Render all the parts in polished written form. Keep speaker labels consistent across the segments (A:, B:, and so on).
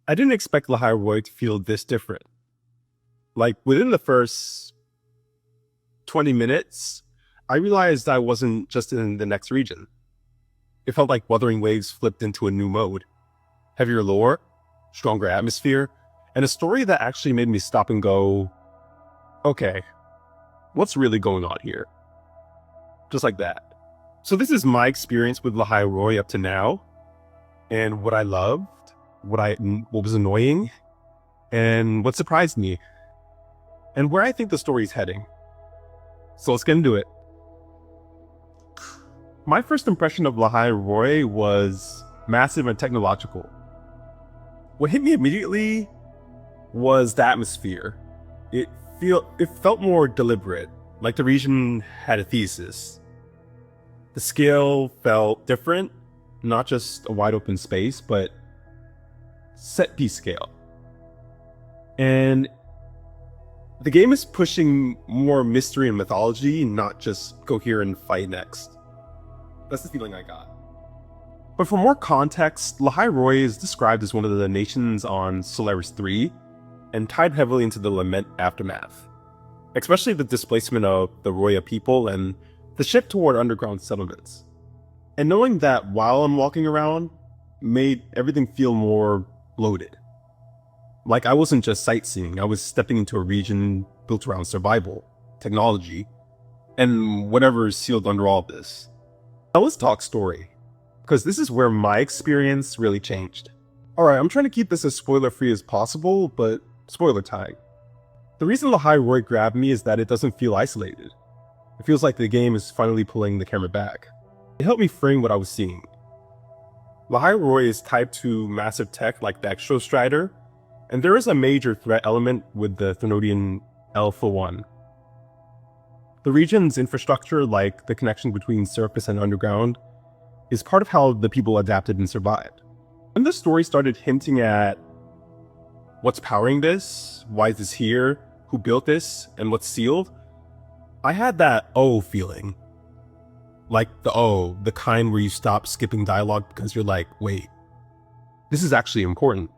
A: I didn't expect Lahai Roi to feel this different. Like within the first 20 minutes, I realized I wasn't just in the next region. It felt like Wuthering Waves flipped into a new mode. Heavier lore, stronger atmosphere, and a story that actually made me stop and go, okay, what's really going on here? Just like that. So this is my experience with Lahai Roi up to now, and what I loved, what was annoying, and what surprised me, and where I think the story's heading. So let's get into it. My first impression of Lahai Roi was massive and technological. What hit me immediately was the atmosphere. It felt more deliberate, like the region had a thesis. The scale felt different, not just a wide open space, but set piece scale. And the game is pushing more mystery and mythology, not just coherent fight next. That's the feeling I got. But for more context, Lahai Roi is described as one of the nations on Solaris 3 and tied heavily into the Lament aftermath, especially the displacement of the Roya people and the shift toward underground settlements. And knowing that while I'm walking around made everything feel more bloated. Like I wasn't just sightseeing, I was stepping into a region built around survival, technology, and whatever is sealed under all of this. Now let's talk story, because this is where my experience really changed. Alright, I'm trying to keep this as spoiler-free as possible, but spoiler time. The reason Lahai Roi grabbed me is that it doesn't feel isolated. It feels like the game is finally pulling the camera back. It helped me frame what I was seeing. Lahai Roi is tied to massive tech like the Exostrider, and there is a major threat element with the Thenodian Alpha 1. The region's infrastructure, like the connection between surface and underground, is part of how the people adapted and survived. When the story started hinting at what's powering this, why is this here, who built this, and what's sealed, I had that oh feeling. Like the kind where you stop skipping dialogue because you're like, wait, this is actually important.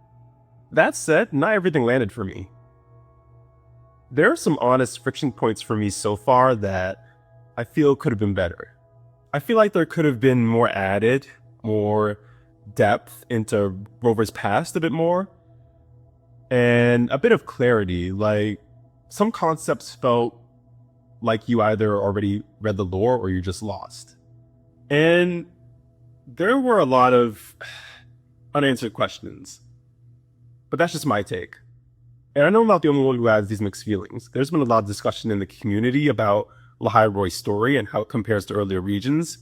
A: That said, not everything landed for me. There are some honest friction points for me so far that I feel could have been better. I feel like there could have been more added, more depth into Rover's past a bit more, and a bit of clarity. Like some concepts felt like you either already read the lore or you're just lost. And there were a lot of unanswered questions. But that's just my take. And I know I'm not the only one who has these mixed feelings. There's been a lot of discussion in the community about Lahai Roi's story and how it compares to earlier regions.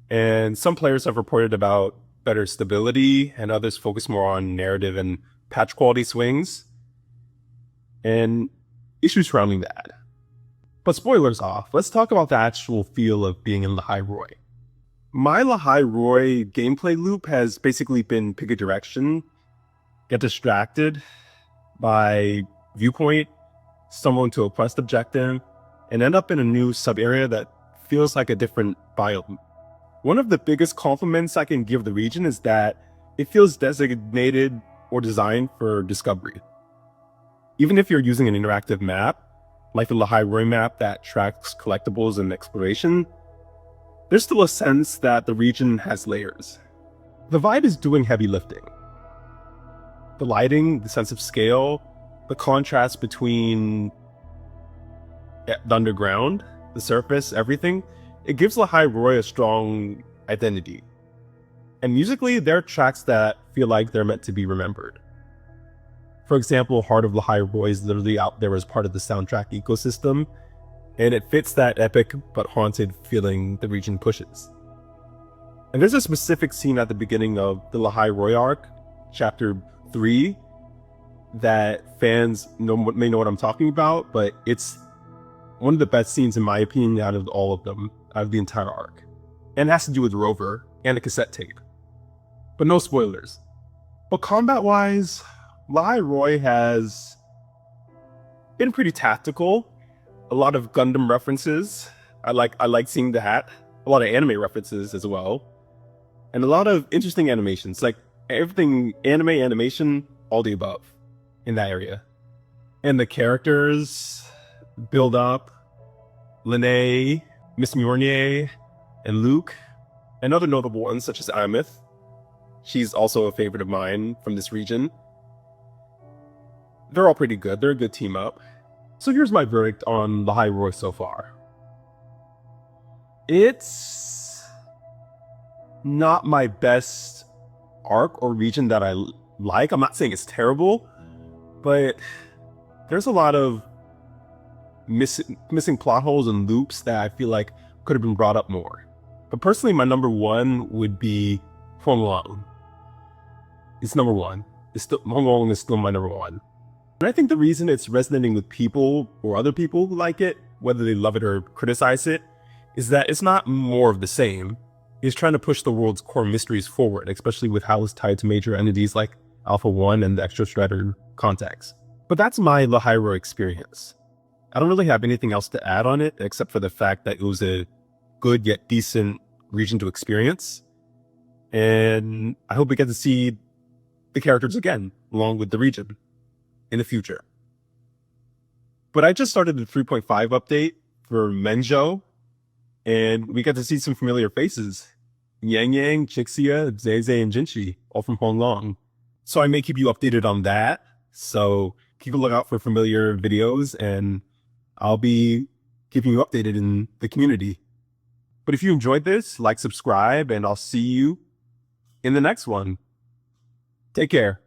A: And some players have reported about better stability, and others focus more on narrative and patch quality swings, and issues surrounding that. But spoilers off, let's talk about the actual feel of being in Lahai Roi. My Lahai Roi gameplay loop has basically been pick a direction, get distracted by viewpoint, stumble into a quest objective, and end up in a new sub-area that feels like a different biome. One of the biggest compliments I can give the region is that it feels designated or designed for discovery. Even if you're using an interactive map, like the Lahai Roi map that tracks collectibles and exploration, there's still a sense that the region has layers. The vibe is doing heavy lifting. The lighting, the sense of scale, the contrast between the underground, the surface, everything, it gives Lahai Roi a strong identity. And musically, there are tracks that feel like they're meant to be remembered. For example, Heart of Lahai Roi is literally out there as part of the soundtrack ecosystem, and it fits that epic but haunted feeling the region pushes. And there's a specific scene at the beginning of the Lahai Roi arc, chapter 3, that fans may know what I'm talking about, but it's one of the best scenes in my opinion out of all of them, out of the entire arc. And it has to do with Rover and a cassette tape. But no spoilers. But combat-wise, Lahai Roi has been pretty tactical. A lot of Gundam references. I like seeing that. A lot of anime references as well. And a lot of interesting animations. Like everything, anime, animation, all the above in that area. And the characters build up Lene, Miss Mjolnir, and Luke, and other notable ones such as Amith. She's also a favorite of mine from this region. They're all pretty good. They're a good team up. So here's my verdict on Lahai Roi so far. It's not my best arc or region that I like. I'm not saying it's terrible, but there's a lot of missing plot holes and loops that I feel like could have been brought up more. But personally, my number one would be Huang Long. It's number one. Huang Long is still my number one. And I think the reason it's resonating with people or other people who like it, whether they love it or criticize it, is that it's not more of the same. It's trying to push the world's core mysteries forward, especially with how it's tied to major entities like Alpha 1 and the Extra Shredder contacts. But that's my Lahai Roi experience. I don't really have anything else to add on it, except for the fact that it was a good yet decent region to experience. And I hope we get to see the characters again, along with the region, in the future. But I just started the 3.5 update for Menjo, and we got to see some familiar faces. Yang Yang, Jixia, Zeze, and Jinchi, all from Huang Long. So I may keep you updated on that. So keep a lookout for familiar videos, and I'll be keeping you updated in the community. But if you enjoyed this, like, subscribe, and I'll see you in the next one. Take care.